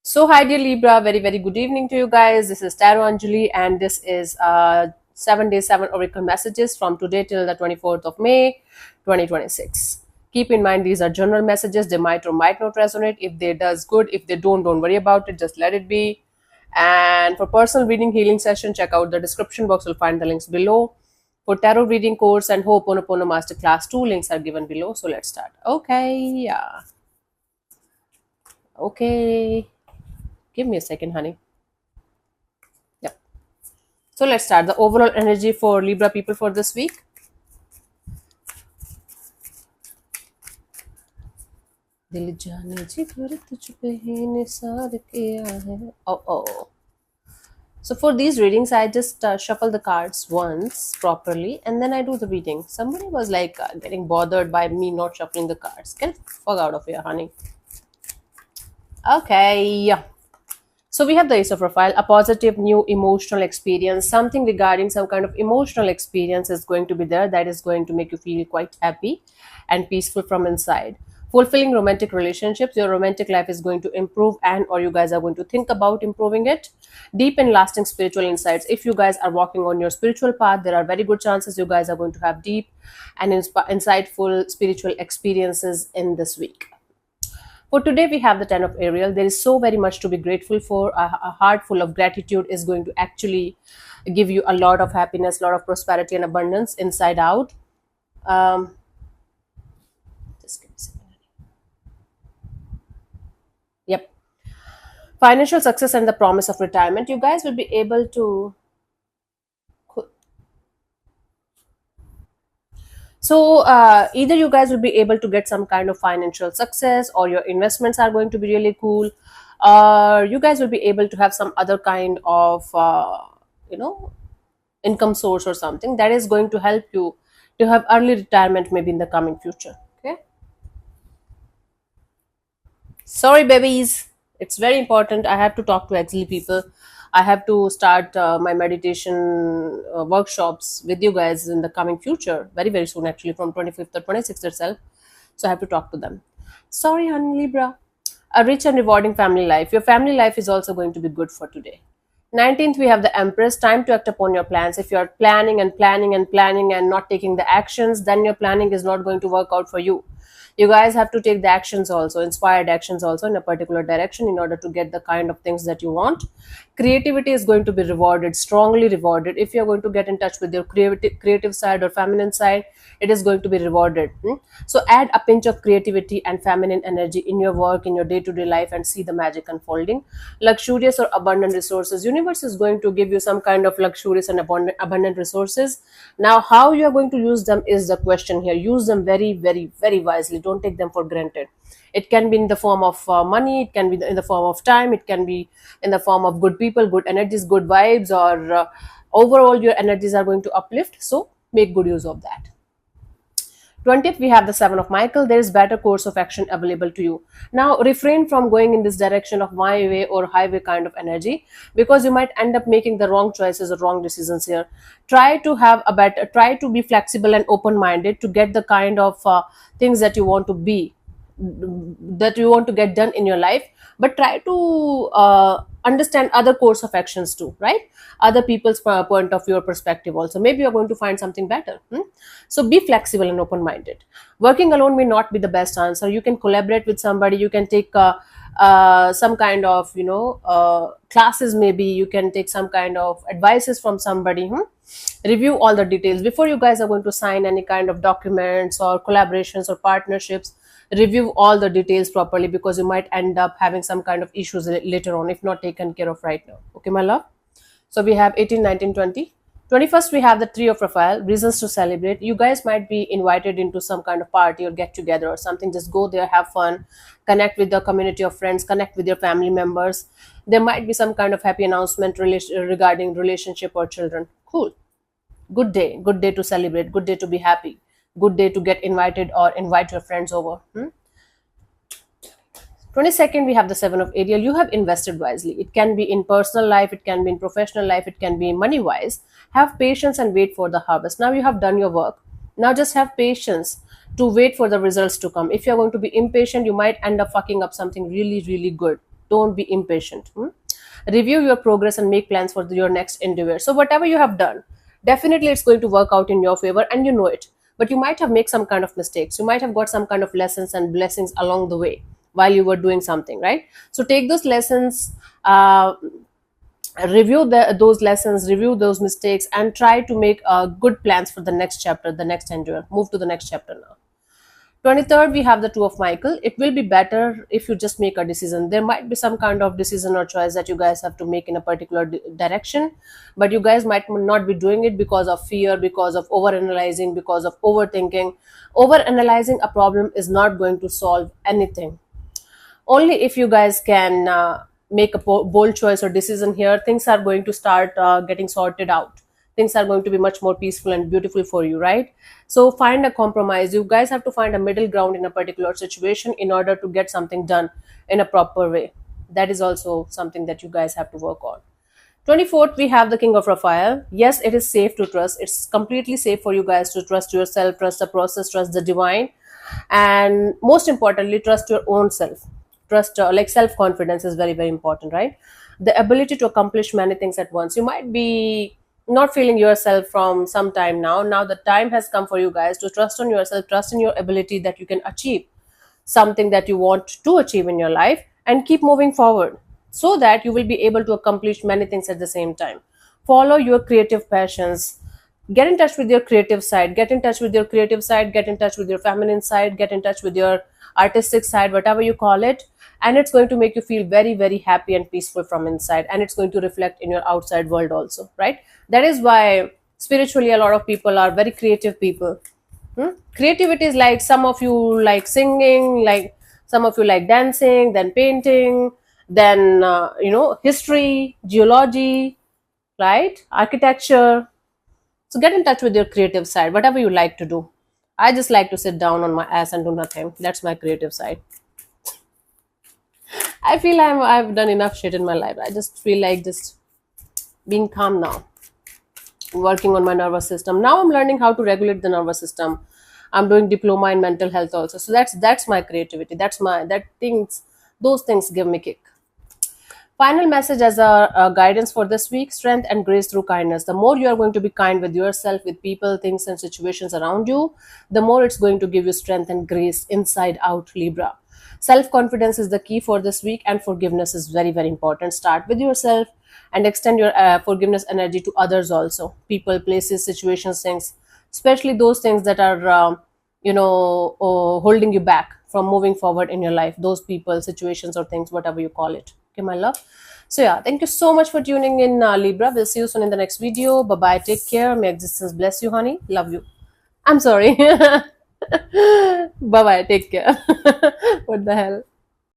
So, hi, dear Libra. Very, very good evening to you guys. This is Tarot Anjali, and this is 7 day 7 Oracle messages from today till the 24th of May 2026. Keep in mind, these are general messages. They might or might not resonate. If they does, good. If they don't worry about it. Just let it be. And for personal reading healing session, check out the description box. You'll find the links below. For tarot reading course and Ho'oponopono Masterclass, 2 links are given below. So let's start. Okay, yeah. Okay. Give me a second, honey. Yep. So let's start the overall energy for Libra people for this week. दिल जाने जिगर तुझ पे ही निसार किया है. Oh. So for these readings, I just shuffle the cards once properly, and then I do the reading. Somebody was like getting bothered by me not shuffling the cards. Get the fuck out of here, honey. Okay. So we have the Ace of Profile, a positive new emotional experience, something regarding some kind of emotional experience is going to be there that is going to make you feel quite happy and peaceful from inside. Fulfilling romantic relationships, your romantic life is going to improve and or you guys are going to think about improving it. Deep and lasting spiritual insights. If you guys are walking on your spiritual path, there are very good chances you guys are going to have deep and insightful spiritual experiences in this week. For today, we have the 10 of Ariel. There is so very much to be grateful for. A heart full of gratitude is going to actually give you a lot of happiness, a lot of prosperity and abundance inside out. Just give me a second. Yep. Financial success and the promise of retirement. You guys will be able to. So either you guys will be able to get some kind of financial success or your investments are going to be really cool. You guys will be able to have some other kind of, you know, income source or something that is going to help you to have early retirement maybe in the coming future. Okay. Sorry, babies. It's very important. I have to talk to actually people. I have to start my meditation workshops with you guys in the coming future, very, very soon, actually, from 25th or 26th itself. So I have to talk to them. Sorry, honey, Libra. A rich and rewarding family life. Your family life is also going to be good for today. 19th, we have the Empress. Time to act upon your plans. If you're planning and planning and planning and not taking the actions, then your planning is not going to work out for you. You guys have to take the actions also, inspired actions also in a particular direction in order to get the kind of things that you want. Creativity is going to be rewarded, strongly rewarded. If you're going to get in touch with your creative side or feminine side, it is going to be rewarded. So add a pinch of creativity and feminine energy in your work, in your day-to-day life, and see the magic unfolding. Luxurious or abundant resources. Universe is going to give you some kind of luxurious and abundant resources. Now, how you are going to use them is the question here. Use them very, very, very wisely. Don't take them for granted. It can be in the form of money, it can be in the form of time, it can be in the form of good people, good energies, good vibes, or overall your energies are going to uplift. So make good use of that. 20th, we have the 7 of Michael. There is better course of action available to you. Now, refrain from going in this direction of my way or highway kind of energy, because you might end up making the wrong choices or wrong decisions here. Try to be flexible and open-minded to get the kind of things that you want to be, that you want to get done in your life, but try to understand other course of actions too, right? Other people's point of view or perspective also. Maybe you're going to find something better. So be flexible and open-minded. Working alone may not be the best answer. You can collaborate with somebody. You can take some kind of, classes. Maybe you can take some kind of advices from somebody. Review all the details before you guys are going to sign any kind of documents or collaborations or partnerships. Review all the details properly, because you might end up having some kind of issues later on if not taken care of right now. Okay, my love. So we have 18, 19, 20. 21st, we have the Three of Profile, reasons to celebrate. You guys might be invited into some kind of party or get together or something. Just go there, have fun, connect with the community of friends, connect with your family members. There might be some kind of happy announcement regarding relationship or children. Cool. Good day to celebrate, good day to be happy, good day to get invited or invite your friends over. 22nd, we have the 7 of Ariel. You have invested wisely. It can be in personal life, it can be in professional life, it can be money wise. Have patience and wait for the harvest. Now you have done your work. Now just have patience to wait for the results to come. If you're going to be impatient, you might end up fucking up something really, really good. Don't be impatient. Review your progress and make plans for your next endeavor. So whatever you have done, definitely it's going to work out in your favor, and you know it. But you might have made some kind of mistakes. You might have got some kind of lessons and blessings along the way while you were doing something, right? So take those lessons, review those lessons, review those mistakes, and try to make good plans for the next chapter, the next endeavor. Move to the next chapter now. 23rd, we have the Two of Michael. It will be better if you just make a decision. There might be some kind of decision or choice that you guys have to make in a particular direction, but you guys might not be doing it because of fear, because of overanalyzing, because of overthinking. Overanalyzing a problem is not going to solve anything. Only if you guys can make a bold choice or decision here, things are going to start getting sorted out. Things are going to be much more peaceful and beautiful for you, right? So find a compromise. You guys have to find a middle ground in a particular situation in order to get something done in a proper way. That is also something that you guys have to work on. 24th, we have the King of Raphael. Yes, it is safe to trust. It's completely safe for you guys to trust yourself, trust the process, trust the divine, and most importantly, trust your own self. Trust, like self confidence, is very, very important, right? The ability to accomplish many things at once. You might be not feeling yourself from some time now. Now, the time has come for you guys to trust on yourself, trust in your ability that you can achieve something that you want to achieve in your life, and keep moving forward so that you will be able to accomplish many things at the same time. Follow your creative passions. Get in touch with your creative side, get in touch with your creative side, get in touch with your feminine side, get in touch with your artistic side, whatever you call it. And it's going to make you feel very, very happy and peaceful from inside, and it's going to reflect in your outside world also, right? That is why spiritually a lot of people are very creative people. Creativity is like, some of you like singing, like some of you like dancing, then painting, then history, geology, right, architecture. So get in touch with your creative side, whatever you like to do. I just like to sit down on my ass and do nothing. That's my creative side. I feel I've done enough shit in my life. I just feel like just being calm now, working on my nervous system. Now I'm learning how to regulate the nervous system. I'm doing diploma in mental health also. So that's my creativity. That things, those things give me kick. Final message as a guidance for this week: strength and grace through kindness. The more you are going to be kind with yourself, with people, things, and situations around you, the more it's going to give you strength and grace inside out, Libra. Self confidence is the key for this week, and forgiveness is very, very important. Start with yourself and extend your forgiveness energy to others also: people, places, situations, things, especially those things that are, holding you back from moving forward in your life. Those people, situations, or things, whatever you call it. Okay, my love. So yeah, thank you so much for tuning in, Libra. We'll see you soon in the next video. Bye bye. Take care. May existence bless you, honey. Love you. I'm sorry. Bye bye. Take care. What the hell?